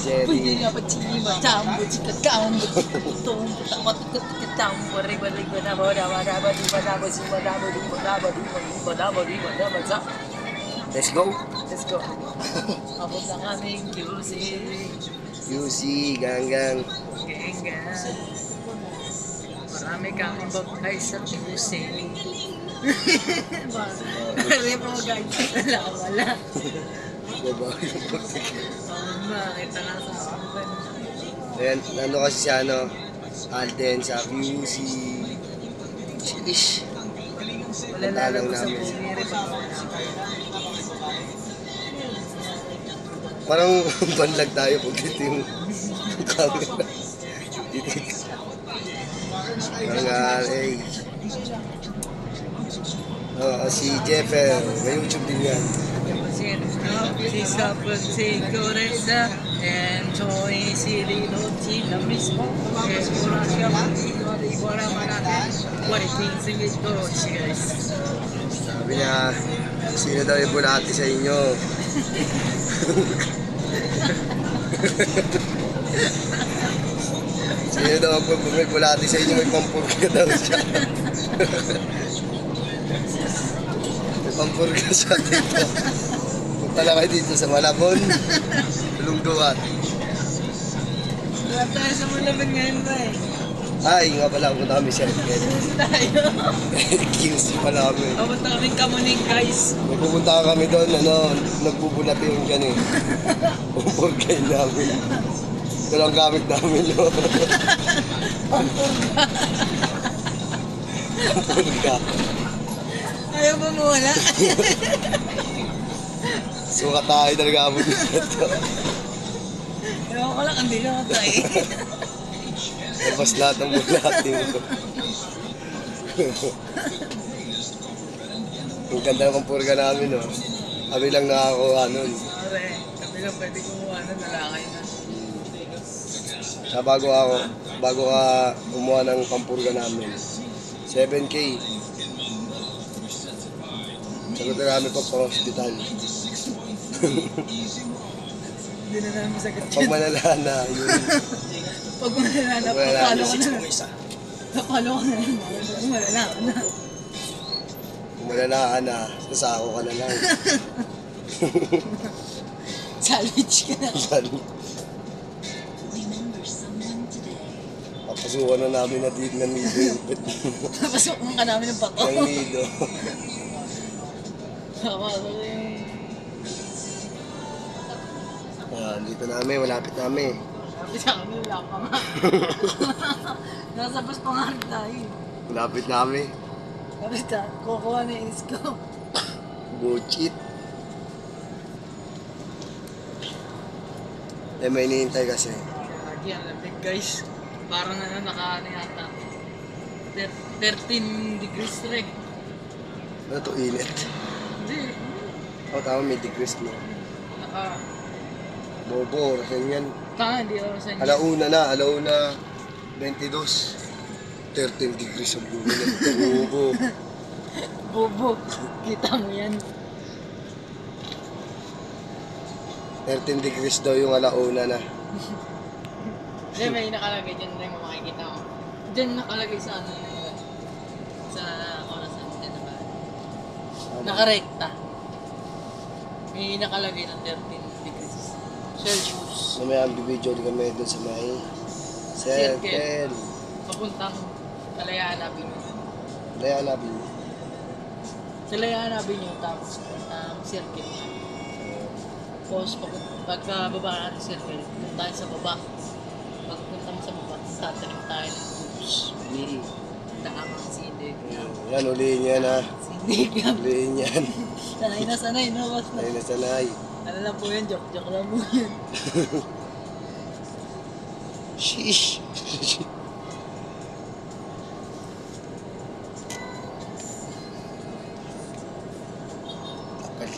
Jerry. Let's go. Let's go. Abot na kaming QC. QC, ganggang. Gengan. Marami kaming bagay sa QC. Marami po guys. Wala. Diba? Bakit na sa akin? Ayan, nando kasi si Alden sa QC. Ish. Wala lang sa bumiri pa. Parang banlag tayo pag dito yung camera. Dito. Parang si Jeffer, may YouTube din yan. Enjoy Cirilo Chila mismo. What it means in this world, guys. Sabi niya, sino daw yung bulati sa inyo? Sino daw pag may bulati sa inyo, may pampurga daw siya. May pampurga siya dito. Punta lang kayo dito sa Malabon, Lungduan. Wala tayo sa Malabon ngayon ba eh. Ay, nga pala, punta kami siya. Tayo. QC pala kami. Papunta kaming Kamuning guys. May pupunta kami doon, nagbubulat yung dyan eh. Pampurga namin. Ito lang gamit namin yun. Pampurga. Ayaw ba mawala? Suka tayo talaga mo dito. Ewan ko lang, hindi na ako tayo. Labas lahat ng bulati mo. Ang ganda ng pampurga namin, no? Kami lang nakakuha nun. Pare, kami lang pwede kumuha na nalakay na. Bago ka kumuha ng pampurga namin, 7K. Sagot na namin pa hospital. Hindi na namin sagot Pag malala na, yun. Pag malala na, papalo ka na. Papalo ka na. Pag malala ka na. Kung malala ka na, sasako ka na lang. Salvage ka na. Papasukan na namin na dito ng nido yung pet mo. Papasukan ka namin ng bato. Ng nido. Dito namin, malapit namin. Sabi sa kami, wala pa nga. Nasa bus pa nga tayo. Malapit namin. Sabi sa, kukuha na yung isko. Buchit. May hinihintay kasi. Lagi ang lamig guys. Parang nakaano yata. 13 degrees reg. Ano to, init? Hindi. Tama, may degrees mo. Naka... Bobo, orasan yan. Hindi orasan yun. Alauna 22. 13 degrees ang bulo na. Bobo. Bobo. Kita mo yan. 13 degrees daw yung alauna na. Hindi, may nakalagay dyan rin kung makikita ko. Dyan nakalagay sa ano yun. Sa orasan dyan na ba? Nakarekta. May nakalagay ng 13 degrees Celsius. Mamaya ang bibidyo din kami doon sa may circle. Papuntang Kalayaan Avenue. Kaya hanapin mo. Sa Kalayaan Avenue, tapos papuntang circle. Tapos pagkababa natin sa circle, punta tayo sa baba. Pagpunta mo sa baba, tatanim tayo ng boots. Daamang sindig. Yan, ulihin yan ha. Sindig yan. Ulihin yan. Sanay na, boss. Sanay na sanay. Ano lang po yun, joke lang po yun. Sheesh. Takal.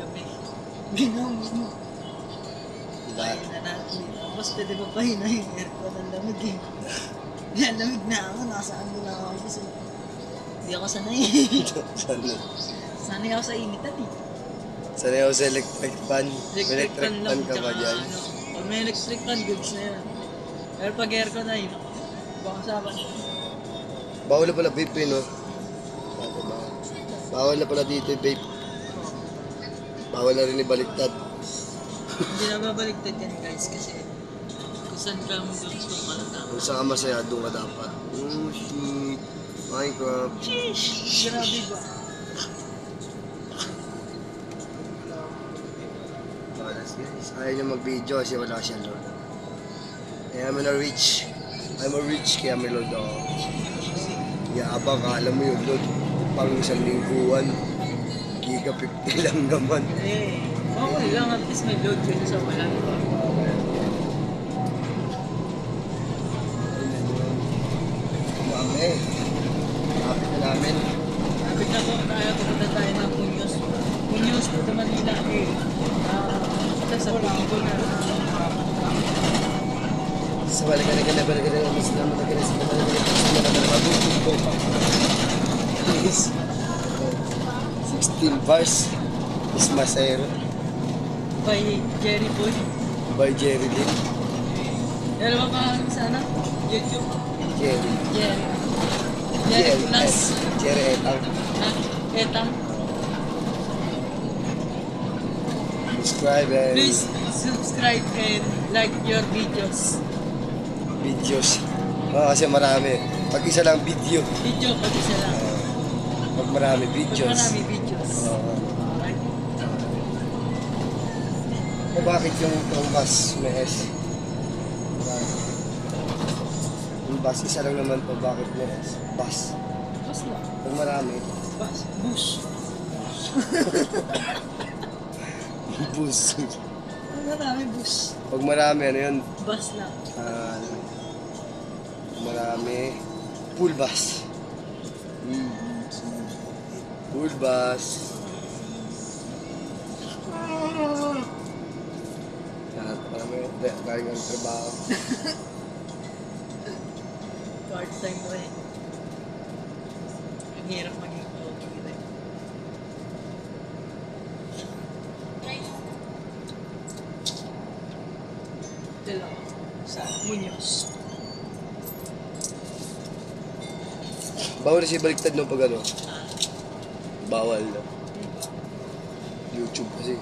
Gabi. Ginawa mo. Diba? Pahin na natin. Tapos pwede pa pahin na yung aircon. Ang lamig eh. Yan, lamig na ako. Nakasaan ko lang ako. Kasi hindi ako sanay. Sanay. Sanay ako sa initan eh. Sanay ako sa electric fan. Electric fan lang. ka ba Tsaka dyan? ano, pag may electric fan, goods na yan. Pero pag aircon na yun, baka saban. Bawal na pala vape no? Bawal na pala dito yung vape. Bawal na rin ibaliktad. Hindi na babaliktad yan guys kasi kung saan ka mo gusto malata. Kung saan ka masaya, doon ka dapat. Shit. Minecraft. Sheesh! Grabe ba? Ayaw niya mag-video kasi wala siya Lord. I'm a rich. I'm a rich kaya may Lord ako. Yabang ka, alam mo yun Lord. Pang isang lingguan. Giga 50 lang naman. Eh, okay lang at least may load yun sa wala. Mami. Kapit na namin. Sabi na po tayo, pupunta tayo ng Muñoz. Muñoz to Manila eh. Sa Pico na. Sa balik ka na balik ka na. Mas naman na kaya sa Please. 16 bars. Is Masero. By Jerry Boy. By Jerry Lee. Alam mo pa sana? YouTube. Jerry. Jerry. Jerry Plus. Jerry Etang. Etang. Subscribe and Please subscribe and like your videos. videos. Kasi marami. Pag isa lang video. Video pag isa lang. Pag marami Pag videos. marami videos. Alright. Bakit yung bus may S? Yung bus, isa lang naman po. Bakit may S? Bus. Bus lang. Pag marami. Bus. Bus. Bus. Pag marami bus. Pag marami, ano yun? Bus lang. Marami. Pool bus. Pool bus. Marami. Kaya ng trabaho. Part-time rin. Ang hirap maging vlogger rin. Ito lang. Sa Muñoz. Bawal na siya baliktad no pag ano. Bawal na. YouTube kasi.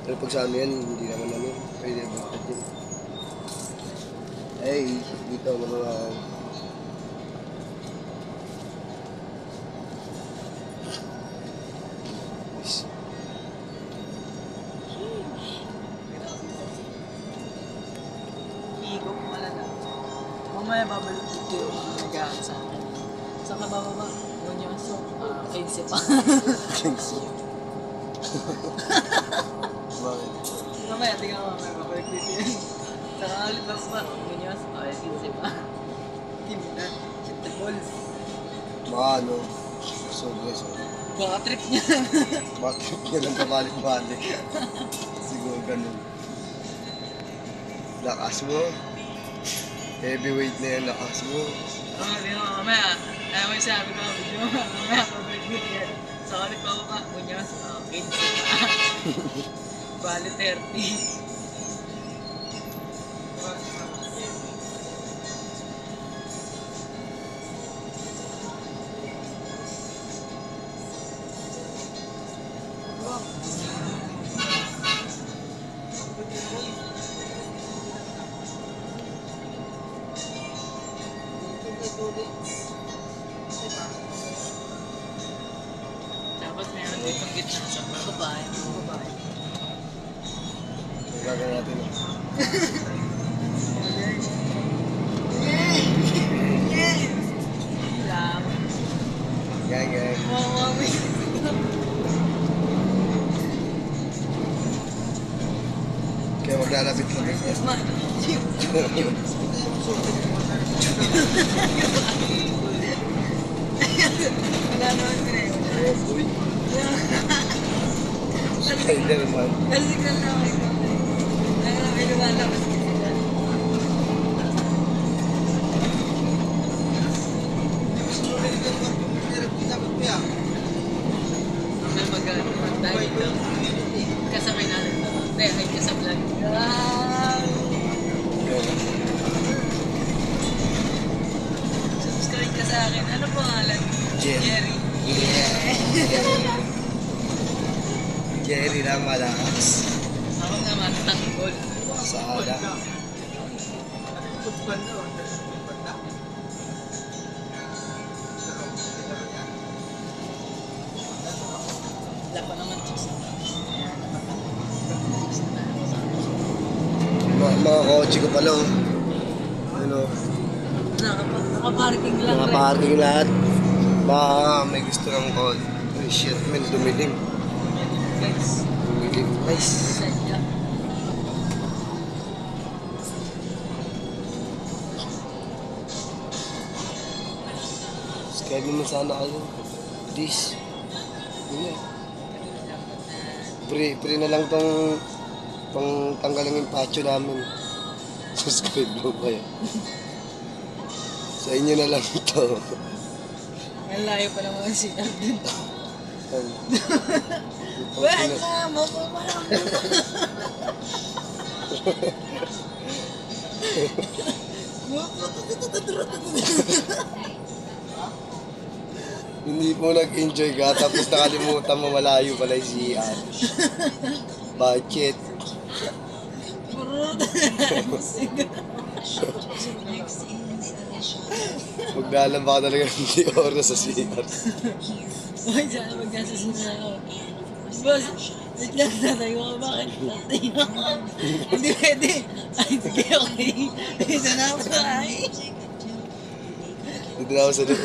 Pero pag sa ano yan, hindi naman ano. Pwede baliktad yun. Hey, dito mga Igo ko malala. Mamaya babalik dito yung nagahan sa akin. Saan ka bababa? Muñoz. 15 pa. Bakit? Mamaya, tingnan mo mamaya babalik dito yun. Saka ulit bababa. Muñoz. 15 pa. Team na. Shit ball. Baka ano. Sobres. Baka trip niya. Bakit niya lang pabalik-balik? Siguro ganun. Lakas mo. Heavyweight na yan, lakas mo. Mamaya. Ayaw mo yung sabi ko. Video mo. Mamaya babalik dito yan. Saka ulit bababa. Muñoz. 15 pa. Bali 30. Tapos meron ditong gitna sa babae. Babae. Gagawin natin. Salamat. Gang, gang. Mami. Kaya maglalapit-lapit niya. Wala naman ko na yun. Uy. Spider-Man. Nasigal na ako ikaw. May lumalabas kasi sila. May mag-ano tayo dito. Jerry. Jerry lang malakas. Ako naman, tanggol. Sana. Wala pa naman chicks. Mga kotse ko pala. Oh. Ano? Nakaparking lang Mga rin. parking lahat. Baka may gusto ng call. Ay shit man, dumilim. Guys, Dumilim. Nice. sadya. Subscribe naman sana kayo. Please. Yun na. Free na lang tong pang tanggalan yung patio namin. Subscribe lang kayo. Sa inyo na lang ito. Ang layo pa naman si Alvin. Yan. Wala mo po parang. Hindi mo nag-enjoy ka tapos nakalimutan mo malayo pala yung CR. Budget. Maglalaba ka talaga hindi oras sa CR. Uy, sana magkasasin na ako. Boss, wait lang tatay ko. Bakit tatay mo? Hindi pwede. Ay, sige, okay. Isa na ako ay. Dito na ako sa loob.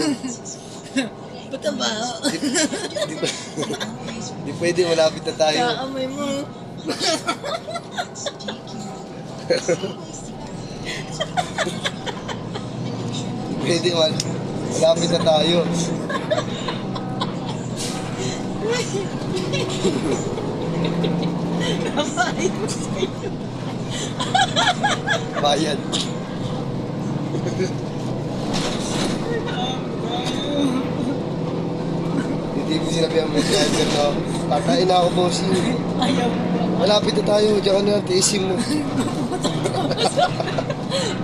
Ba't ang baho? Di pwede, malapit na tayo. Kakamay mo. Di pwede, malapit na tayo. Kapay mo sa'yo. Bayad. Hindi ko sinabihan mo yung driver na tatayin na ako, bossing. Ayaw mo. Malapit na tayo, diyan ka na, tiisin mo.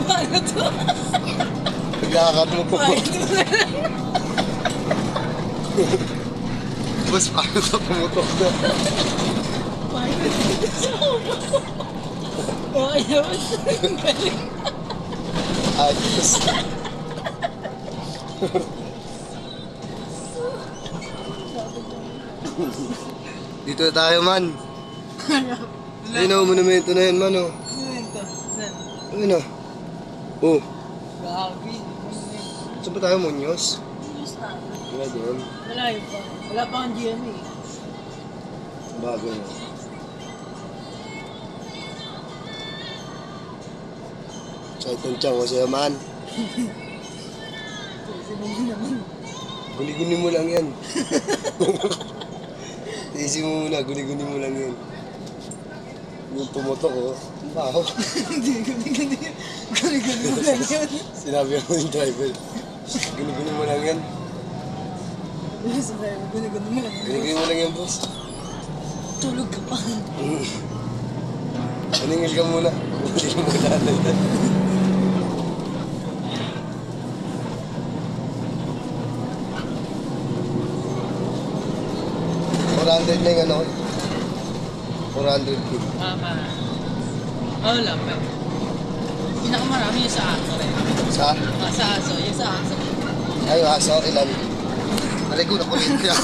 Paano to? Nagkakakat mo po. Paano to? Boss, paano sa pumutok na? Paano to? Sa ulo ko. Ayaw mo sa'yo. Galing. Ayos. Dito na tayo, man. Ayun na, monumento na yan, man, oh. Momento. Nan. Ayun na. Oh, Grabe. saan ba tayo, Muñoz? Ayos na. Wala doon. Malayo pa. Wala pa kang GMA. Bago na. Kahit ng tiyang, masaya man. Kasi mo naman. Guni-guni mo lang yan. Tiisin mo muna, guni-guni mo lang yan. Yung pumutok, oh. Ang baho. Hindi, gani-gani. Gani-gani mo lang yun. Sinabi ako yung driver. Guni-guni mo lang yan. Sabi mo, gani-gani mo lang yun. Guni-guni mo lang yan, boss. Tulog ka pa. Maningil ka muna. Hindi mo lalagyan. $400 na yung ano. 400 kg. Mama. Oh, lapit. Pinakamarami yung sa aso rin. Sa? Sa aso. Yung sa aso. Ay, aso, ilan? Alay ko, nakulit ka.